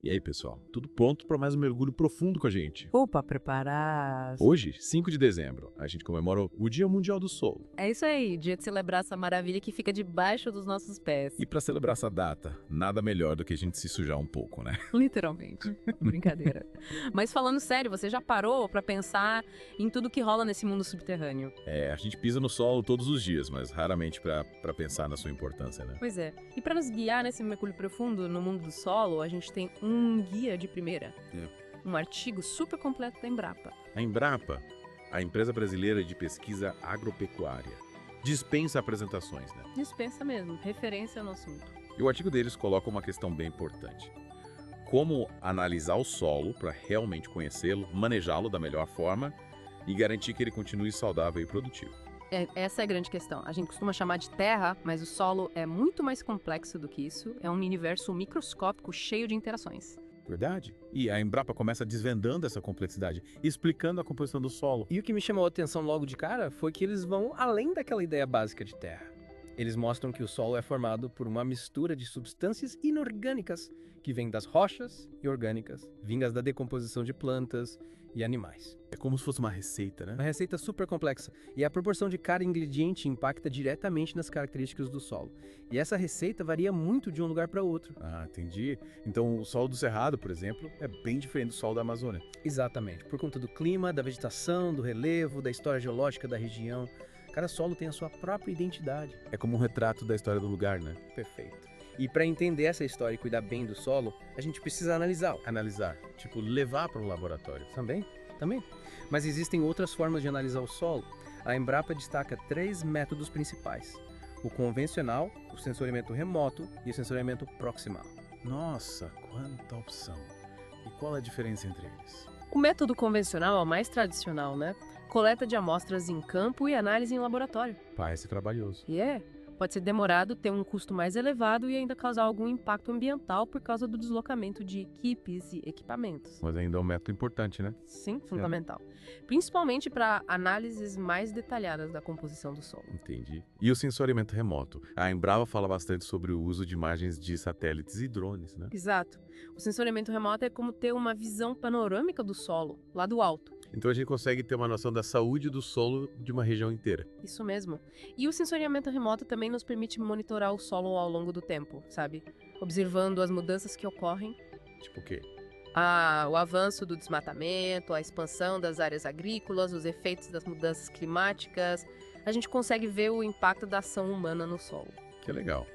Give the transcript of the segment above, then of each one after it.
E aí, pessoal, tudo pronto para mais um mergulho profundo com a gente? Opa, preparar. Hoje, 5 de dezembro, a gente comemora o Dia Mundial do Solo. É isso aí, dia de celebrar essa maravilha que fica debaixo dos nossos pés. E para celebrar essa data, nada melhor do que a gente se sujar um pouco, né? Literalmente. Brincadeira. Mas falando sério, você já parou pra pensar em tudo que rola nesse mundo subterrâneo? A gente pisa no solo todos os dias, mas raramente para pensar na sua importância, né? Pois é. E pra nos guiar nesse mergulho profundo no mundo do solo, a gente tem um guia de primeira. Um artigo super completo da Embrapa. A Embrapa, a empresa brasileira de pesquisa agropecuária, dispensa apresentações, né? Dispensa mesmo, referência no assunto. E o artigo deles coloca uma questão bem importante. Como analisar o solo para realmente conhecê-lo, manejá-lo da melhor forma e garantir que ele continue saudável e produtivo. Essa é a grande questão. A gente costuma chamar de terra, mas o solo é muito mais complexo do que isso. É um universo microscópico cheio de interações. Verdade. E a Embrapa começa desvendando essa complexidade, explicando a composição do solo. E o que me chamou a atenção logo de cara foi que eles vão além daquela ideia básica de terra. Eles mostram que o solo é formado por uma mistura de substâncias inorgânicas que vêm das rochas e orgânicas, vindas da decomposição de plantas e animais. É como se fosse uma receita, né? Uma receita super complexa, e a proporção de cada ingrediente impacta diretamente nas características do solo. E essa receita varia muito de um lugar para outro. Ah, entendi. Então o solo do Cerrado, por exemplo, é bem diferente do solo da Amazônia. Exatamente, por conta do clima, da vegetação, do relevo, da história geológica da região. Cada solo tem a sua própria identidade. É como um retrato da história do lugar, né? Perfeito. E para entender essa história e cuidar bem do solo, a gente precisa analisá-lo. Analisar, tipo levar para um laboratório. Também? Mas existem outras formas de analisar o solo. A Embrapa destaca 3 métodos principais: o convencional, o sensoriamento remoto e o sensoriamento proximal. Nossa, quanta opção! E qual é a diferença entre eles? O método convencional é o mais tradicional, né? Coleta de amostras em campo e análise em laboratório. Parece trabalhoso. Pode ser demorado, ter um custo mais elevado e ainda causar algum impacto ambiental por causa do deslocamento de equipes e equipamentos. Mas ainda é um método importante, né? Sim, fundamental. Principalmente para análises mais detalhadas da composição do solo. Entendi. E o sensoriamento remoto? A Embrapa fala bastante sobre o uso de imagens de satélites e drones, né? Exato. O sensoriamento remoto é como ter uma visão panorâmica do solo, lá do alto. Então a gente consegue ter uma noção da saúde do solo de uma região inteira. Isso mesmo. E o sensoriamento remoto também nos permite monitorar o solo ao longo do tempo, sabe? Observando as mudanças que ocorrem. Tipo o quê? O avanço do desmatamento, a expansão das áreas agrícolas, os efeitos das mudanças climáticas. A gente consegue ver o impacto da ação humana no solo. Que legal.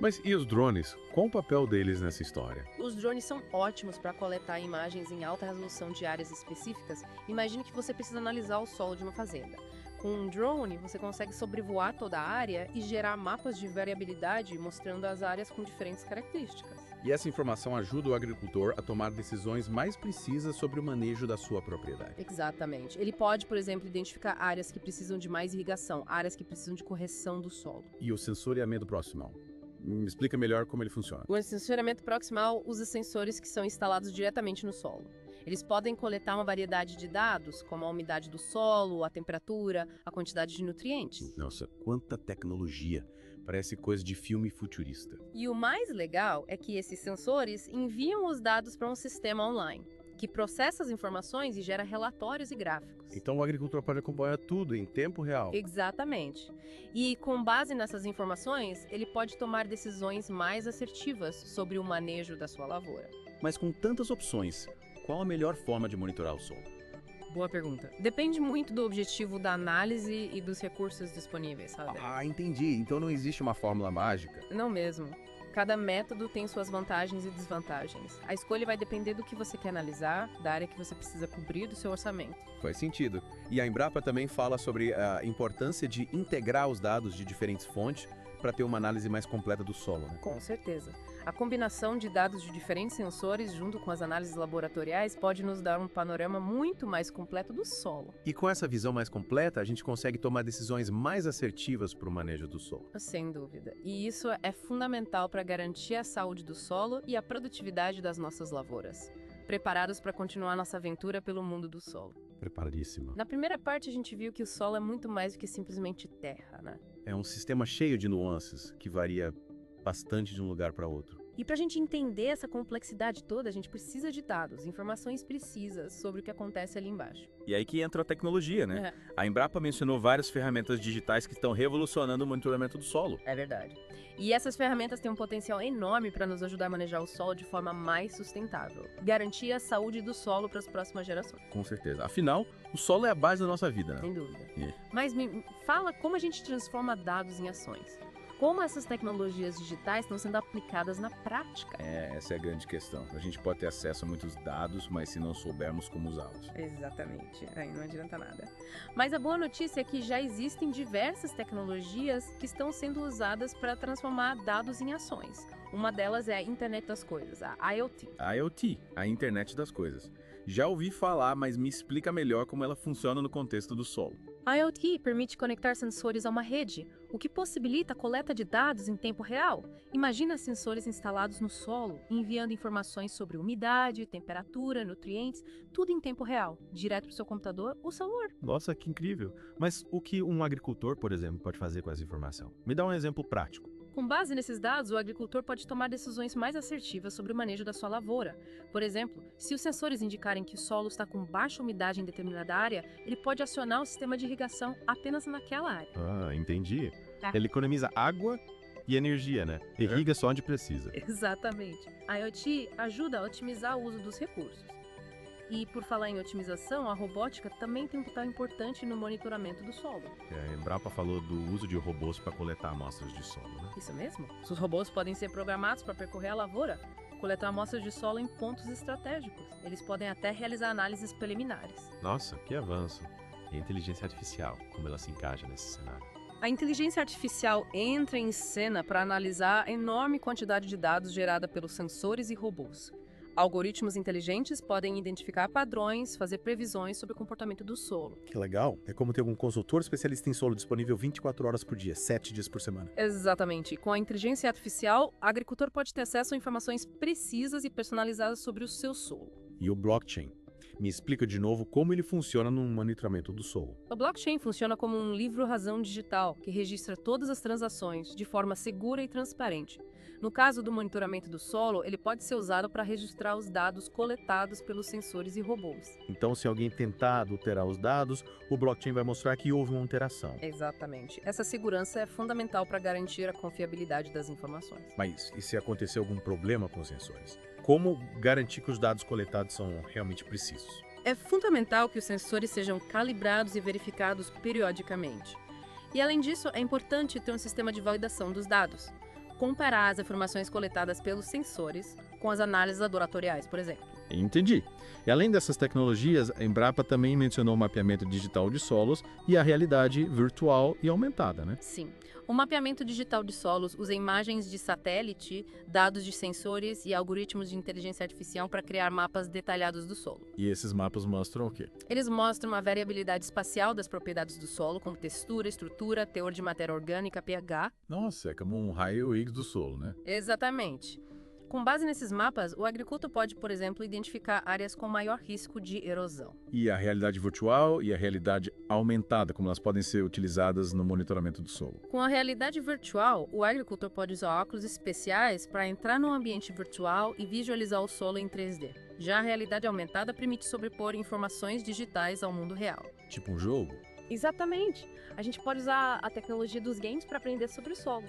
Mas e os drones? Qual o papel deles nessa história? Os drones são ótimos para coletar imagens em alta resolução de áreas específicas. Imagine que você precisa analisar o solo de uma fazenda. Com um drone, você consegue sobrevoar toda a área e gerar mapas de variabilidade mostrando as áreas com diferentes características. E essa informação ajuda o agricultor a tomar decisões mais precisas sobre o manejo da sua propriedade. Exatamente. Ele pode, por exemplo, identificar áreas que precisam de mais irrigação, áreas que precisam de correção do solo. E o sensoriamento proximal? Me explica melhor como ele funciona. O sensoriamento proximal usa sensores que são instalados diretamente no solo. Eles podem coletar uma variedade de dados, como a umidade do solo, a temperatura, a quantidade de nutrientes. Nossa, quanta tecnologia! Parece coisa de filme futurista. E o mais legal é que esses sensores enviam os dados para um sistema online, que processa as informações e gera relatórios e gráficos. Então o agricultor pode acompanhar tudo em tempo real. Exatamente. E com base nessas informações, ele pode tomar decisões mais assertivas sobre o manejo da sua lavoura. Mas com tantas opções, qual a melhor forma de monitorar o solo? Boa pergunta. Depende muito do objetivo da análise e dos recursos disponíveis, sabe? Entendi. Então não existe uma fórmula mágica. Não mesmo. Cada método tem suas vantagens e desvantagens. A escolha vai depender do que você quer analisar, da área que você precisa cobrir, do seu orçamento. Faz sentido. E a Embrapa também fala sobre a importância de integrar os dados de diferentes fontes para ter uma análise mais completa do solo, né? Com certeza. A combinação de dados de diferentes sensores junto com as análises laboratoriais pode nos dar um panorama muito mais completo do solo. E com essa visão mais completa, a gente consegue tomar decisões mais assertivas para o manejo do solo. Sem dúvida. E isso é fundamental para garantir a saúde do solo e a produtividade das nossas lavouras. Preparados para continuar nossa aventura pelo mundo do solo. Preparadíssima. Na primeira parte, a gente viu que o solo é muito mais do que simplesmente terra, né? É um sistema cheio de nuances que varia bastante de um lugar para outro. E para a gente entender essa complexidade toda, a gente precisa de dados, informações precisas sobre o que acontece ali embaixo. E aí que entra a tecnologia, né? É. A Embrapa mencionou várias ferramentas digitais que estão revolucionando o monitoramento do solo. É verdade. E essas ferramentas têm um potencial enorme para nos ajudar a manejar o solo de forma mais sustentável. Garantir a saúde do solo para as próximas gerações. Com certeza. Afinal, o solo é a base da nossa vida, né? Sem dúvida. É. Mas me fala como a gente transforma dados em ações. Como essas tecnologias digitais estão sendo aplicadas na prática? Essa é a grande questão. A gente pode ter acesso a muitos dados, mas se não soubermos como usá-los. Exatamente, aí não adianta nada. Mas a boa notícia é que já existem diversas tecnologias que estão sendo usadas para transformar dados em ações. Uma delas é a Internet das Coisas, a IoT. A IoT, a internet das coisas. Já ouvi falar, mas me explica melhor como ela funciona no contexto do solo. A IoT permite conectar sensores a uma rede, o que possibilita a coleta de dados em tempo real. Imagina sensores instalados no solo, enviando informações sobre umidade, temperatura, nutrientes, tudo em tempo real, direto para o seu computador ou celular. Nossa, que incrível. Mas o que um agricultor, por exemplo, pode fazer com essa informação? Me dá um exemplo prático. Com base nesses dados, o agricultor pode tomar decisões mais assertivas sobre o manejo da sua lavoura. Por exemplo, se os sensores indicarem que o solo está com baixa umidade em determinada área, ele pode acionar o sistema de irrigação apenas naquela área. Ah, entendi. Tá. Ele economiza água e energia, né? Irriga só onde precisa. Exatamente. A IoT ajuda a otimizar o uso dos recursos. E por falar em otimização, a robótica também tem um papel importante no monitoramento do solo. A Embrapa falou do uso de robôs para coletar amostras de solo, né? Isso mesmo? Os robôs podem ser programados para percorrer a lavoura, coletar amostras de solo em pontos estratégicos. Eles podem até realizar análises preliminares. Nossa, que avanço. E a inteligência artificial, como ela se encaixa nesse cenário? A inteligência artificial entra em cena para analisar a enorme quantidade de dados gerada pelos sensores e robôs. Algoritmos inteligentes podem identificar padrões, fazer previsões sobre o comportamento do solo. Que legal. É como ter um consultor especialista em solo disponível 24 horas por dia, 7 dias por semana. Exatamente. Com a inteligência artificial, o agricultor pode ter acesso a informações precisas e personalizadas sobre o seu solo. E o blockchain? Me explica de novo como ele funciona no monitoramento do solo. O blockchain funciona como um livro-razão digital que registra todas as transações de forma segura e transparente. No caso do monitoramento do solo, ele pode ser usado para registrar os dados coletados pelos sensores e robôs. Então, se alguém tentar adulterar os dados, o blockchain vai mostrar que houve uma alteração. Exatamente. Essa segurança é fundamental para garantir a confiabilidade das informações. Mas e se acontecer algum problema com os sensores? Como garantir que os dados coletados são realmente precisos? É fundamental que os sensores sejam calibrados e verificados periodicamente. E, além disso, é importante ter um sistema de validação dos dados. Comparar as informações coletadas pelos sensores com as análises laboratoriais, por exemplo. Entendi. E além dessas tecnologias, a Embrapa também mencionou o mapeamento digital de solos e a realidade virtual e aumentada, né? Sim. O mapeamento digital de solos usa imagens de satélite, dados de sensores e algoritmos de inteligência artificial para criar mapas detalhados do solo. E esses mapas mostram o quê? Eles mostram a variabilidade espacial das propriedades do solo, como textura, estrutura, teor de matéria orgânica, pH. Nossa, é como um raio-x do solo, né? Exatamente. Com base nesses mapas, o agricultor pode, por exemplo, identificar áreas com maior risco de erosão. E a realidade virtual e a realidade aumentada, como elas podem ser utilizadas no monitoramento do solo. Com a realidade virtual, o agricultor pode usar óculos especiais para entrar no ambiente virtual e visualizar o solo em 3D. Já a realidade aumentada permite sobrepor informações digitais ao mundo real. Tipo um jogo? Exatamente! A gente pode usar a tecnologia dos games para aprender sobre o solo.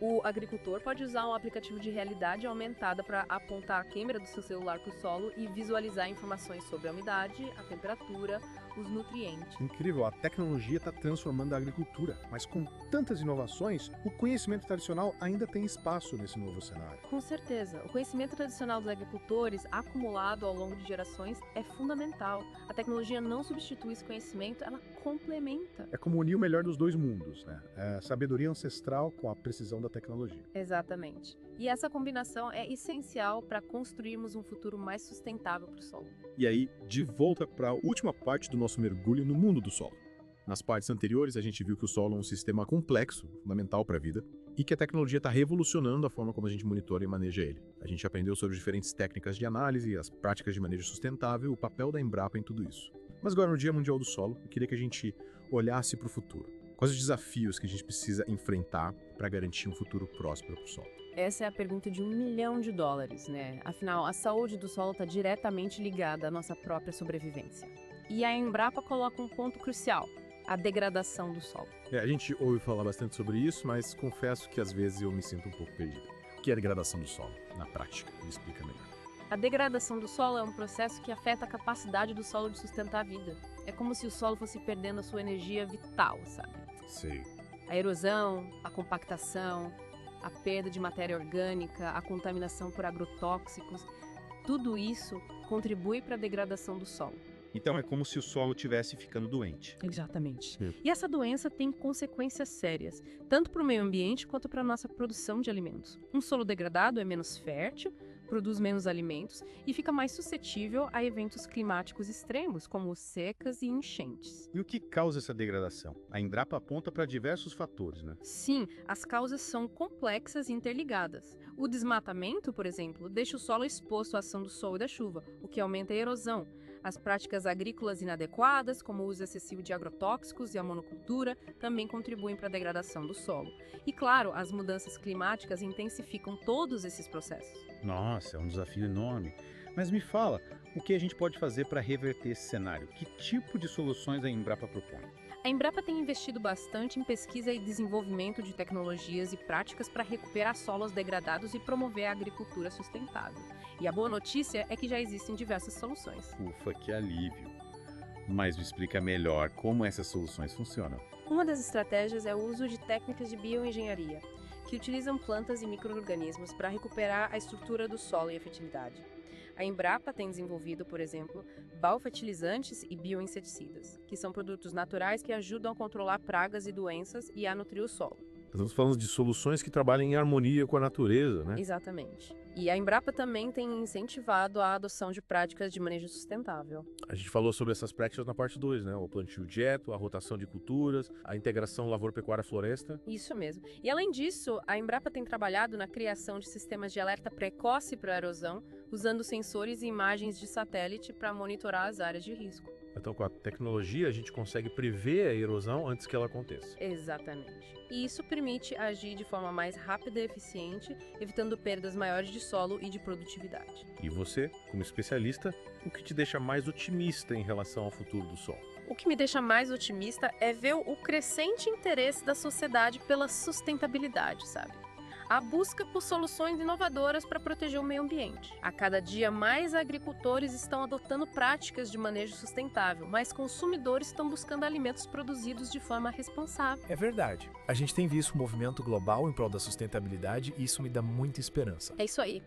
O agricultor pode usar um aplicativo de realidade aumentada para apontar a câmera do seu celular para o solo e visualizar informações sobre a umidade, a temperatura, os nutrientes. Incrível, a tecnologia está transformando a agricultura, mas com tantas inovações, o conhecimento tradicional ainda tem espaço nesse novo cenário. Com certeza, o conhecimento tradicional dos agricultores, acumulado ao longo de gerações, é fundamental. A tecnologia não substitui esse conhecimento, ela complementa. É como unir o melhor dos dois mundos, né? A sabedoria ancestral com a precisão da tecnologia. Exatamente. E essa combinação é essencial para construirmos um futuro mais sustentável para o solo. E aí, de volta para a última parte do nosso mergulho no mundo do solo. Nas partes anteriores, a gente viu que o solo é um sistema complexo, fundamental para a vida, e que a tecnologia está revolucionando a forma como a gente monitora e maneja ele. A gente aprendeu sobre diferentes técnicas de análise, as práticas de manejo sustentável, o papel da Embrapa em tudo isso. Mas agora, no Dia Mundial do Solo, eu queria que a gente olhasse para o futuro. Quais os desafios que a gente precisa enfrentar para garantir um futuro próspero para o solo? Essa é a pergunta de $1 milhão, né? Afinal, a saúde do solo está diretamente ligada à nossa própria sobrevivência. E a Embrapa coloca um ponto crucial: a degradação do solo. A gente ouve falar bastante sobre isso, mas confesso que às vezes eu me sinto um pouco perdido. O que é a degradação do solo, na prática? Me explica melhor. A degradação do solo é um processo que afeta a capacidade do solo de sustentar a vida. É como se o solo fosse perdendo a sua energia vital, sabe? Sei. A erosão, a compactação, a perda de matéria orgânica, a contaminação por agrotóxicos, tudo isso contribui para a degradação do solo. Então é como se o solo estivesse ficando doente. Exatamente. E essa doença tem consequências sérias, tanto para o meio ambiente quanto para a nossa produção de alimentos. Um solo degradado é menos fértil, produz menos alimentos e fica mais suscetível a eventos climáticos extremos, como secas e enchentes. E o que causa essa degradação? A Embrapa aponta para diversos fatores, né? Sim, as causas são complexas e interligadas. O desmatamento, por exemplo, deixa o solo exposto à ação do sol e da chuva, o que aumenta a erosão. As práticas agrícolas inadequadas, como o uso excessivo de agrotóxicos e a monocultura, também contribuem para a degradação do solo. E, claro, as mudanças climáticas intensificam todos esses processos. Nossa, é um desafio enorme. Mas me fala, o que a gente pode fazer para reverter esse cenário? Que tipo de soluções a Embrapa propõe? A Embrapa tem investido bastante em pesquisa e desenvolvimento de tecnologias e práticas para recuperar solos degradados e promover a agricultura sustentável. E a boa notícia é que já existem diversas soluções. Ufa, que alívio. Mas me explica melhor como essas soluções funcionam. Uma das estratégias é o uso de técnicas de bioengenharia, que utilizam plantas e micro-organismos para recuperar a estrutura do solo e a fertilidade. A Embrapa tem desenvolvido, por exemplo, biofertilizantes e bioinseticidas, que são produtos naturais que ajudam a controlar pragas e doenças e a nutrir o solo. Estamos falando de soluções que trabalham em harmonia com a natureza, né? Exatamente. E a Embrapa também tem incentivado a adoção de práticas de manejo sustentável. A gente falou sobre essas práticas na parte 2, né? O plantio direto, a rotação de culturas, a integração lavoura-pecuária-floresta. Isso mesmo. E além disso, a Embrapa tem trabalhado na criação de sistemas de alerta precoce para a erosão, usando sensores e imagens de satélite para monitorar as áreas de risco. Então, com a tecnologia, a gente consegue prever a erosão antes que ela aconteça. Exatamente. E isso permite agir de forma mais rápida e eficiente, evitando perdas maiores de solo e de produtividade. E você, como especialista, o que te deixa mais otimista em relação ao futuro do solo? O que me deixa mais otimista é ver o crescente interesse da sociedade pela sustentabilidade, sabe? A busca por soluções inovadoras para proteger o meio ambiente. A cada dia, mais agricultores estão adotando práticas de manejo sustentável, mas consumidores estão buscando alimentos produzidos de forma responsável. É verdade. A gente tem visto um movimento global em prol da sustentabilidade e isso me dá muita esperança. É isso aí.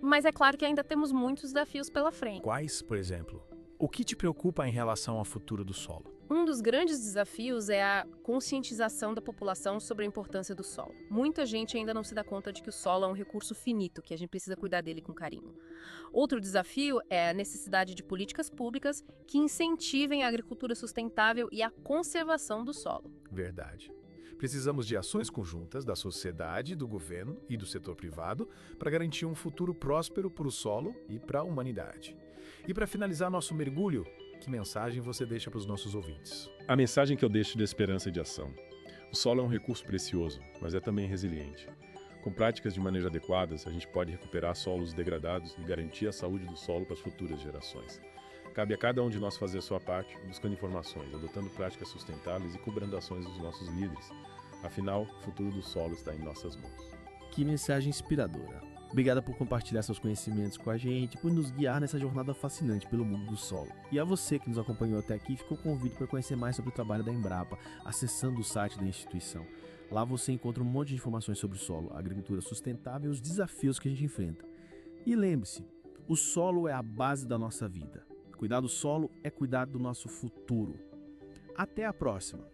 Mas é claro que ainda temos muitos desafios pela frente. Quais, por exemplo? O que te preocupa em relação ao futuro do solo? Um dos grandes desafios é a conscientização da população sobre a importância do solo. Muita gente ainda não se dá conta de que o solo é um recurso finito, que a gente precisa cuidar dele com carinho. Outro desafio é a necessidade de políticas públicas que incentivem a agricultura sustentável e a conservação do solo. Verdade. Precisamos de ações conjuntas da sociedade, do governo e do setor privado para garantir um futuro próspero para o solo e para a humanidade. E para finalizar nosso mergulho, que mensagem você deixa para os nossos ouvintes? A mensagem que eu deixo de esperança e de ação. O solo é um recurso precioso, mas é também resiliente. Com práticas de manejo adequadas, a gente pode recuperar solos degradados e garantir a saúde do solo para as futuras gerações. Cabe a cada um de nós fazer a sua parte, buscando informações, adotando práticas sustentáveis e cobrando ações dos nossos líderes. Afinal, o futuro do solo está em nossas mãos. Que mensagem inspiradora. Obrigada por compartilhar seus conhecimentos com a gente, por nos guiar nessa jornada fascinante pelo mundo do solo. E a você que nos acompanhou até aqui, ficou o convite para conhecer mais sobre o trabalho da Embrapa, acessando o site da instituição. Lá você encontra um monte de informações sobre o solo, a agricultura sustentável e os desafios que a gente enfrenta. E lembre-se, o solo é a base da nossa vida. Cuidar do solo é cuidar do nosso futuro. Até a próxima!